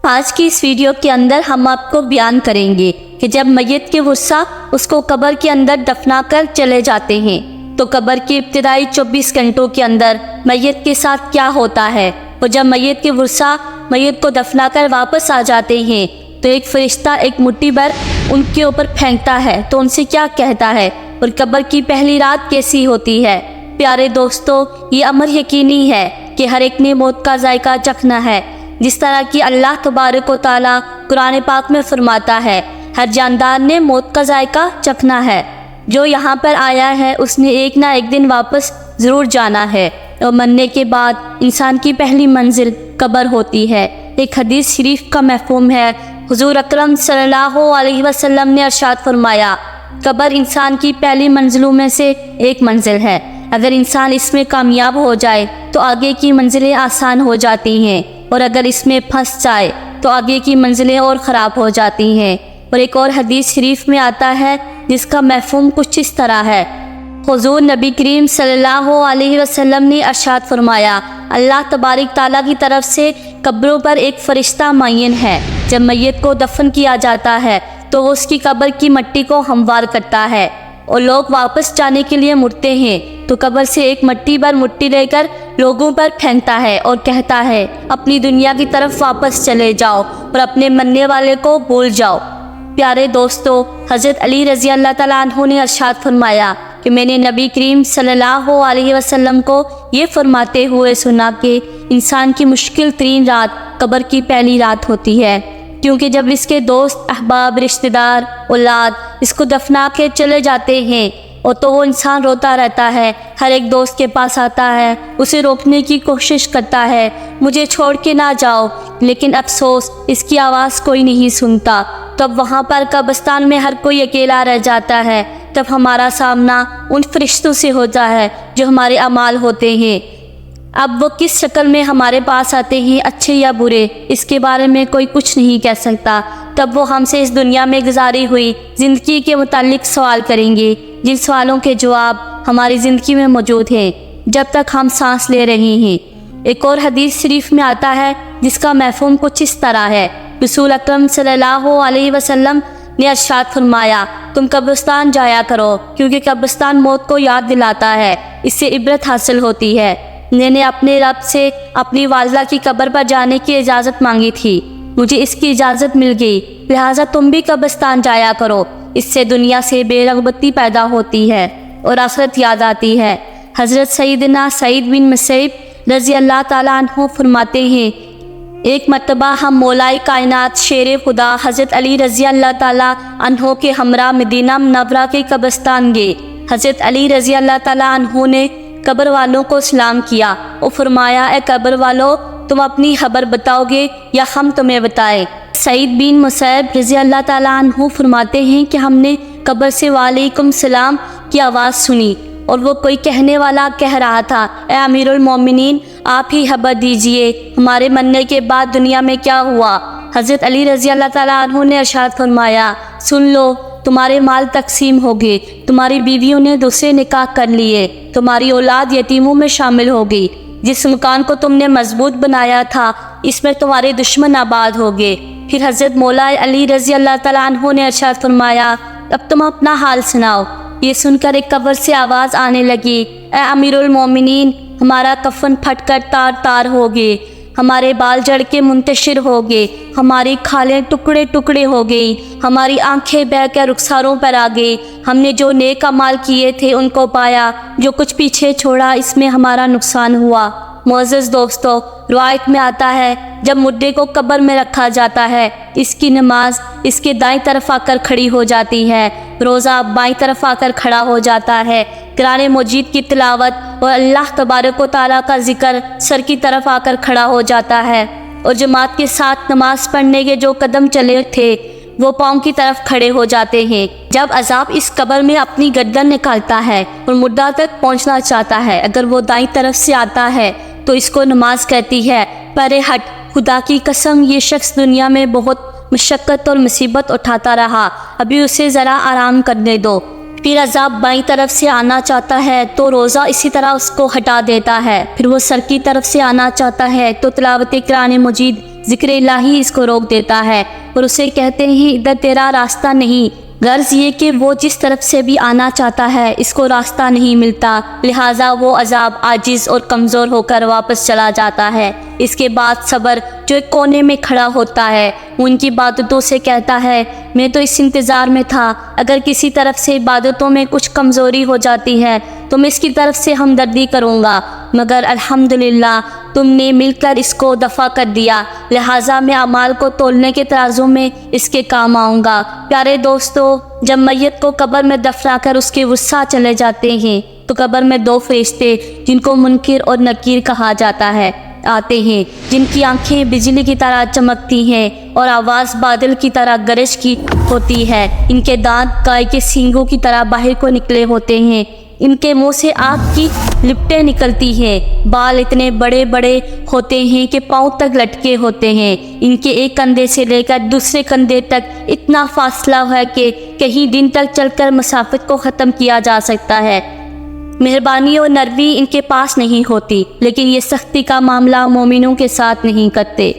آج کی اس ویڈیو کے اندر ہم آپ کو بیان کریں گے کہ جب میت کے ورثہ اس کو قبر کے اندر دفنا کر چلے جاتے ہیں تو قبر کے ابتدائی 24 گھنٹوں کے اندر میت کے ساتھ کیا ہوتا ہے، اور جب میت کے ورثہ میت کو دفنا کر واپس آ جاتے ہیں تو ایک فرشتہ ایک مٹھی بھر ان کے اوپر پھینکتا ہے تو ان سے کیا کہتا ہے، اور قبر کی پہلی رات کیسی ہوتی ہے۔ پیارے دوستو، یہ امر یقینی ہے کہ ہر ایک نے موت کا ذائقہ چکھنا ہے، جس طرح کہ اللہ تبارک و تعالیٰ قرآن پاک میں فرماتا ہے ہر جاندار نے موت کا ذائقہ چکھنا ہے۔ جو یہاں پر آیا ہے اس نے ایک نہ ایک دن واپس ضرور جانا ہے، اور مرنے کے بعد انسان کی پہلی منزل قبر ہوتی ہے۔ ایک حدیث شریف کا مفہوم ہے، حضور اکرم صلی اللہ علیہ وسلم نے ارشاد فرمایا، قبر انسان کی پہلی منزلوں میں سے ایک منزل ہے۔ اگر انسان اس میں کامیاب ہو جائے تو آگے کی منزلیں آسان ہو جاتی ہیں، اور اگر اس میں پھنس جائے تو آگے کی منزلیں اور خراب ہو جاتی ہیں۔ اور ایک اور حدیث شریف میں آتا ہے جس کا مفہوم کچھ اس طرح ہے، حضور نبی کریم صلی اللہ علیہ وسلم نے ارشاد فرمایا، اللہ تبارک تعالیٰ کی طرف سے قبروں پر ایک فرشتہ معین ہے۔ جب میت کو دفن کیا جاتا ہے تو وہ اس کی قبر کی مٹی کو ہموار کرتا ہے، اور لوگ واپس جانے کے لیے مڑتے ہیں تو قبر سے ایک مٹی بھر مٹی لے کر لوگوں پر پھینکتا ہے اور کہتا ہے، اپنی دنیا کی طرف واپس چلے جاؤ اور اپنے مرنے والے کو بھول جاؤ۔ پیارے دوستو، حضرت علی رضی اللہ تعالیٰ عنہ نے ارشاد فرمایا کہ میں نے نبی کریم صلی اللہ علیہ وسلم کو یہ فرماتے ہوئے سنا کہ انسان کی مشکل ترین رات قبر کی پہلی رات ہوتی ہے، کیونکہ جب اس کے دوست، احباب، رشتہ دار، اولاد اس کو دفنا کے چلے جاتے ہیں اور تو وہ انسان روتا رہتا ہے، ہر ایک دوست کے پاس آتا ہے، اسے روکنے کی کوشش کرتا ہے، مجھے چھوڑ کے نہ جاؤ، لیکن افسوس اس کی آواز کوئی نہیں سنتا۔ تب وہاں پر قبرستان میں ہر کوئی اکیلا رہ جاتا ہے، تب ہمارا سامنا ان فرشتوں سے ہوتا ہے جو ہمارے اعمال ہوتے ہیں۔ اب وہ کس شکل میں ہمارے پاس آتے ہیں، اچھے یا برے، اس کے بارے میں کوئی کچھ نہیں کہہ سکتا۔ تب وہ ہم سے اس دنیا میں گزاری ہوئی زندگی کے متعلق سوال کریں گے، جن سوالوں کے جواب ہماری زندگی میں موجود ہیں جب تک ہم سانس لے رہے ہیں۔ ایک اور حدیث شریف میں آتا ہے جس کا مفہوم کچھ اس طرح ہے، رسول اکرم صلی اللہ علیہ وسلم نے ارشاد فرمایا، تم قبرستان جایا کرو، کیونکہ قبرستان موت کو یاد دلاتا ہے، اس سے عبرت حاصل ہوتی ہے۔ میں نے اپنے رب سے اپنی والدہ کی قبر پر جانے کی اجازت مانگی تھی، مجھے اس کی اجازت مل گئی، لہٰذا تم بھی قبرستان جایا کرو، اس سے دنیا سے بے رغبتی پیدا ہوتی ہے اور آخرت یاد آتی ہے۔ حضرت سیدنا سعید بن مسیب رضی اللہ تعالیٰ عنہ فرماتے ہیں، ایک مرتبہ ہم مولائے کائنات شیر خدا حضرت علی رضی اللہ تعالیٰ عنہ کے ہمراہ مدینہ منورہ کے قبرستان گئے۔ حضرت علی رضی اللہ تعالیٰ عنہ نے قبر والوں کو سلام کیا اور فرمایا، اے قبر والو، تم اپنی خبر بتاؤ گے یا ہم تمہیں بتائیں؟ سعید بن مسیب رضی اللہ تعالیٰ عنہ فرماتے ہیں کہ ہم نے قبر سے وعلیکم السلام کی آواز سنی، اور وہ کوئی کہنے والا کہہ رہا تھا، اے امیر المومنین، آپ ہی خبر دیجئے ہمارے مرنے کے بعد دنیا میں کیا ہوا۔ حضرت علی رضی اللہ تعالیٰ عنہ نے ارشاد فرمایا، سن لو، تمہارے مال تقسیم ہو گئے، تمہاری بیویوں نے دوسرے نکاح کر لیے، تمہاری اولاد یتیموں میں شامل ہو گئی، جس مکان کو تم نے مضبوط بنایا تھا اس میں تمہارے دشمن آباد ہو گئے۔ پھر حضرت مولا علی رضی اللہ تعالیٰ عنہ نے ارشاد فرمایا، اب تم اپنا حال سناؤ۔ یہ سن کر ایک قبر سے آواز آنے لگی، اے امیر المومنین، ہمارا کفن پھٹ کر تار تار ہو گئے، ہمارے بال جڑ کے منتشر ہو گئے، ہماری کھالیں ٹکڑے ٹکڑے ہو گئی، ہماری آنکھیں بہہ کر رخساروں پر آ گئی، ہم نے جو نیک اعمال کیے تھے ان کو پایا، جو کچھ پیچھے چھوڑا اس میں ہمارا نقصان ہوا۔ معزز دوستو، روایت میں آتا ہے جب مردے کو قبر میں رکھا جاتا ہے، اس کی نماز اس کے دائیں طرف آ کر کھڑی ہو جاتی ہے، روزہ بائیں طرف آ کر کھڑا ہو جاتا ہے، قرآن مجید کی تلاوت اور اللہ تبارک و تعالیٰ کا ذکر سر کی طرف آ کر کھڑا ہو جاتا ہے، اور جماعت کے ساتھ نماز پڑھنے کے جو قدم چلے تھے وہ پاؤں کی طرف کھڑے ہو جاتے ہیں۔ جب عذاب اس قبر میں اپنی گردن نکالتا ہے اور مردہ تک پہنچنا چاہتا ہے، اگر وہ دائیں طرف سے آتا ہے تو اس کو نماز کہتی ہے، پرے ہٹ، خدا کی قسم یہ شخص دنیا میں بہت مشقت اور مصیبت اٹھاتا رہا، ابھی اسے ذرا آرام کرنے دو۔ پھر عذاب بائیں طرف سے آنا چاہتا ہے تو روزہ اسی طرح اس کو ہٹا دیتا ہے، پھر وہ سر کی طرف سے آنا چاہتا ہے تو تلاوت قرآن مجید ذکر الہی اس کو روک دیتا ہے اور اسے کہتے ہیں ادھر تیرا راستہ نہیں۔ غرض یہ کہ وہ جس طرف سے بھی آنا چاہتا ہے اس کو راستہ نہیں ملتا، لہٰذا وہ عذاب عاجز اور کمزور ہو کر واپس چلا جاتا ہے۔ اس کے بعد صبر جو ایک کونے میں کھڑا ہوتا ہے ان کی عبادتوں سے کہتا ہے میں تو اس انتظار میں تھا اگر کسی طرف سے عبادتوں میں کچھ کمزوری ہو جاتی ہے تو میں اس کی طرف سے ہمدردی کروں گا، مگر الحمدللہ تم نے مل کر اس کو دفع کر دیا، لہٰذا میں اعمال کو تولنے کے ترازو میں اس کے کام آؤں گا۔ پیارے دوستو، جب میت کو قبر میں دفنا کر اس کے وسع چلے جاتے ہیں تو قبر میں دو فرشتے جن کو منکر اور نکیر کہا جاتا ہے آتے ہیں، جن کی آنکھیں بجلی کی طرح چمکتی ہیں اور آواز بادل کی طرح گرج کی ہوتی ہے۔ ان کے دانت گائے کے سینگوں کی طرح باہر کو نکلے ہوتے ہیں، ان کے منہ سے آگ کی لپٹیں نکلتی ہیں، بال اتنے بڑے بڑے ہوتے ہیں کہ پاؤں تک لٹکے ہوتے ہیں، ان کے ایک کندھے سے لے کر دوسرے کندھے تک اتنا فاصلہ ہے کہ کہیں دن تک چل کر مسافت کو ختم کیا جا سکتا ہے۔ مہربانی اور نرمی ان کے پاس نہیں ہوتی، لیکن یہ سختی کا معاملہ مومنوں کے ساتھ نہیں کرتے،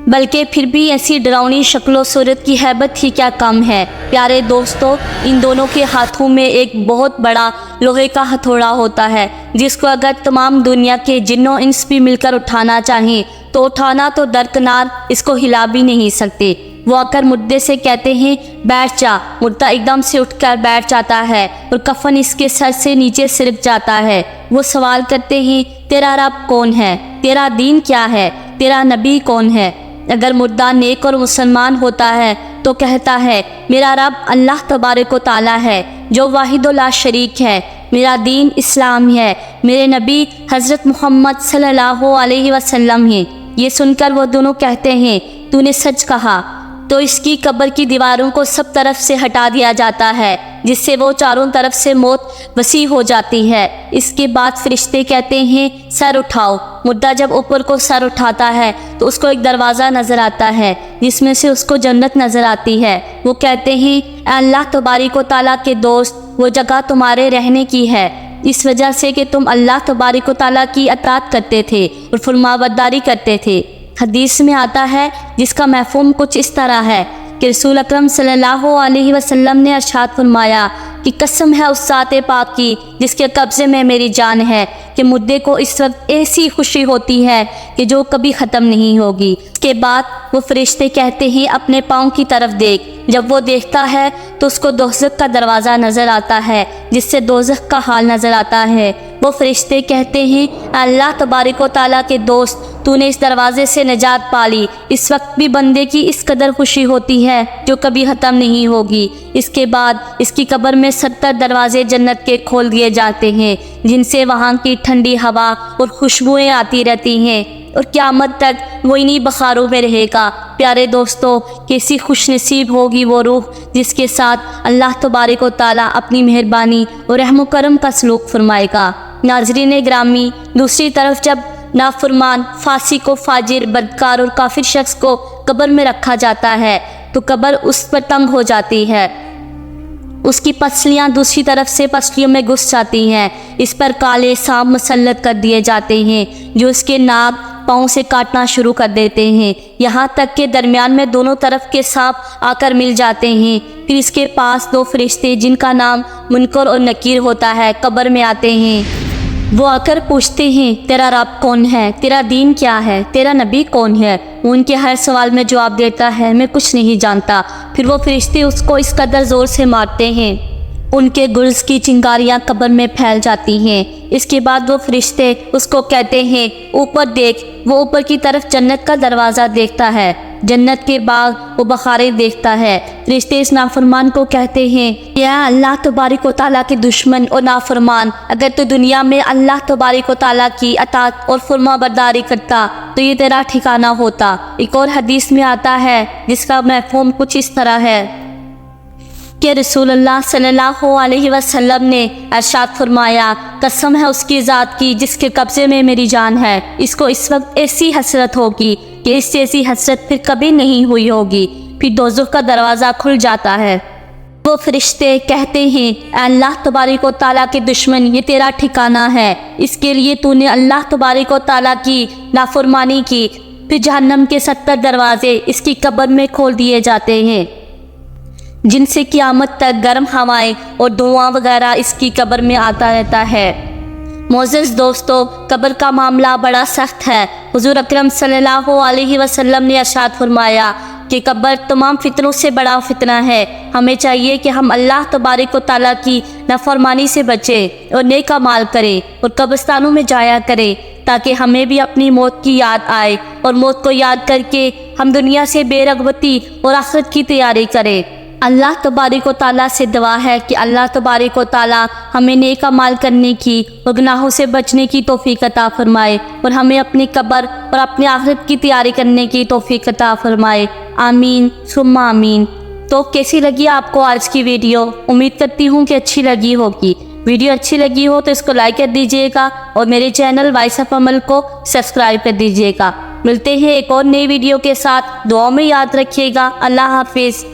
بلکہ پھر بھی ایسی ڈراؤنی شکل و صورت کی ہیبت ہی کیا کم ہے۔ پیارے دوستو، ان دونوں کے ہاتھوں میں ایک بہت بڑا لوہے کا ہتھوڑا ہوتا ہے جس کو اگر تمام دنیا کے جن و انس بھی مل کر اٹھانا چاہیں تو اٹھانا تو درکنار اس کو ہلا بھی نہیں سکتے۔ وہ آ کر مردے سے کہتے ہیں بیٹھ جا، مردہ ایک دم سے اٹھ کر بیٹھ جاتا ہے اور کفن اس کے سر سے نیچے سرک جاتا ہے۔ وہ سوال کرتے ہیں تیرا رب کون ہے، تیرا دین کیا ہے، تیرا نبی کون ہے؟ اگر مردہ نیک اور مسلمان ہوتا ہے تو کہتا ہے میرا رب اللہ تبارک و تعالیٰ ہے جو واحد و لا شریک ہے، میرا دین اسلام ہے، میرے نبی حضرت محمد صلی اللہ علیہ وسلم ہیں۔ یہ سن کر وہ دونوں کہتے ہیں تو نے سچ کہا۔ تو اس کی قبر کی دیواروں کو سب طرف سے ہٹا دیا جاتا ہے جس سے وہ چاروں طرف سے موت وسیع ہو جاتی ہے۔ اس کے بعد فرشتے کہتے ہیں سر اٹھاؤ۔ مردہ جب اوپر کو سر اٹھاتا ہے تو اس کو ایک دروازہ نظر آتا ہے جس میں سے اس کو جنت نظر آتی ہے۔ وہ کہتے ہیں اے اللہ تبارک و تعالیٰ کے دوست، وہ جگہ تمہارے رہنے کی ہے اس وجہ سے کہ تم اللہ تبارک و تعالیٰ کی اطاعت کرتے تھے اور فرمانبرداری کرتے تھے۔ حدیث میں آتا ہے جس کا مفہوم کچھ اس طرح ہے کہ رسول اکرم صلی اللہ علیہ وسلم نے ارشاد فرمایا کہ قسم ہے اس ذات پاک کی جس کے قبضے میں میری جان ہے کہ مردے کو اس وقت ایسی خوشی ہوتی ہے کہ جو کبھی ختم نہیں ہوگی۔ اس کے بعد وہ فرشتے کہتے ہیں اپنے پاؤں کی طرف دیکھ۔ جب وہ دیکھتا ہے تو اس کو دوزخ کا دروازہ نظر آتا ہے جس سے دوزخ کا حال نظر آتا ہے۔ وہ فرشتے کہتے ہیں اللہ تبارک و تعالیٰ کے دوست، تو نے اس دروازے سے نجات پالی۔ اس وقت بھی بندے کی اس قدر خوشی ہوتی ہے جو کبھی ختم نہیں ہوگی۔ اس کے بعد اس کی قبر میں 70 دروازے جنت کے کھول دیے جاتے ہیں جن سے وہاں کی ٹھنڈی ہوا اور خوشبوئیں آتی رہتی ہیں اور قیامت تک وہ انہی بخاروں میں رہے گا۔ پیارے دوستو، کیسی خوش نصیب ہوگی وہ روح جس کے ساتھ اللہ تبارک و تعالیٰ اپنی مہربانی اور رحم و کرم کا سلوک فرمائے گا۔ ناظرین گرامی، دوسری طرف جب نافرمان، فاسق و فاجر، بدکار اور کافر شخص کو قبر میں رکھا جاتا ہے تو قبر اس پر تنگ ہو جاتی ہے، اس کی پسلیاں دوسری طرف سے پسلیوں میں گھس جاتی ہیں، اس پر کالے سانپ مسلط کر دیے جاتے ہیں جو اس کے ناک پاؤں سے کاٹنا شروع کر دیتے ہیں، یہاں تک کہ درمیان میں دونوں طرف کے سانپ آ کر مل جاتے ہیں۔ پھر اس کے پاس دو فرشتے جن کا نام منکر اور نکیر ہوتا ہے قبر میں آتے ہیں۔ وہ آ کر پوچھتے ہیں تیرا رب کون ہے، تیرا دین کیا ہے، تیرا نبی کون ہے؟ وہ ان کے ہر سوال میں جواب دیتا ہے میں کچھ نہیں جانتا۔ پھر وہ فرشتے اس کو اس قدر زور سے مارتے ہیں ان کے گرز کی چنگاریاں قبر میں پھیل جاتی ہیں۔ اس کے بعد وہ فرشتے اس کو کہتے ہیں اوپر دیکھ۔ وہ اوپر کی طرف جنت کا دروازہ دیکھتا ہے، جنت کے باغ و بخاریں دیکھتا ہے۔ فرشتے اس نافرمان کو کہتے ہیں یا اللہ تبارک و تعالیٰ کے دشمن اور نافرمان، اگر تو دنیا میں اللہ تبارک و تعالیٰ کی اطاعت اور فرما برداری کرتا تو یہ تیرا ٹھکانہ ہوتا۔ ایک اور حدیث میں آتا ہے جس کا مفہوم کچھ اس طرح ہے کہ رسول اللہ صلی اللہ علیہ وسلم نے ارشاد فرمایا قسم ہے اس کی ذات کی جس کے قبضے میں میری جان ہے، اس کو اس وقت ایسی حسرت ہوگی کہ اس جیسی حسرت پھر کبھی نہیں ہوئی ہوگی۔ پھر دوزخ کا دروازہ کھل جاتا ہے۔ وہ فرشتے کہتے ہیں اے اللہ تبارک و تعالیٰ کے دشمن، یہ تیرا ٹھکانہ ہے، اس کے لیے تو نے اللہ تبارک و تعالیٰ کی نافرمانی کی۔ پھر جہنم کے 70 دروازے اس کی قبر میں کھول دیے جاتے ہیں، جن سے قیامت تک گرم ہوائیں اور دھواں وغیرہ اس کی قبر میں آتا رہتا ہے۔ معزز دوستو، قبر کا معاملہ بڑا سخت ہے۔ حضور اکرم صلی اللہ علیہ وسلم نے ارشاد فرمایا کہ قبر تمام فتنوں سے بڑا فتنہ ہے۔ ہمیں چاہیے کہ ہم اللہ تبارک و تعالیٰ کی نافرمانی سے بچیں اور نیک اعمال کریں اور قبرستانوں میں جایا کریں، تاکہ ہمیں بھی اپنی موت کی یاد آئے اور موت کو یاد کر کے ہم دنیا سے بے رغبتی اور آخرت کی تیاری کریں۔ اللہ تبارک و تعالیٰ سے دعا ہے کہ اللہ تبارک و تعالیٰ ہمیں نیک اعمال کرنے کی اور گناہوں سے بچنے کی توفیق عطا فرمائے اور ہمیں اپنی قبر اور اپنی آخرت کی تیاری کرنے کی توفیق عطا فرمائے، آمین ثم آمین۔ تو کیسی لگی آپ کو آج کی ویڈیو؟ امید کرتی ہوں کہ اچھی لگی ہوگی۔ ویڈیو اچھی لگی ہو تو اس کو لائک کر دیجئے گا اور میرے چینل وائس آف عمل کو سبسکرائب کر دیجئے گا۔ ملتے ہیں ایک اور نئی ویڈیو کے ساتھ، دعاؤں میں یاد رکھیے گا۔ اللہ حافظ۔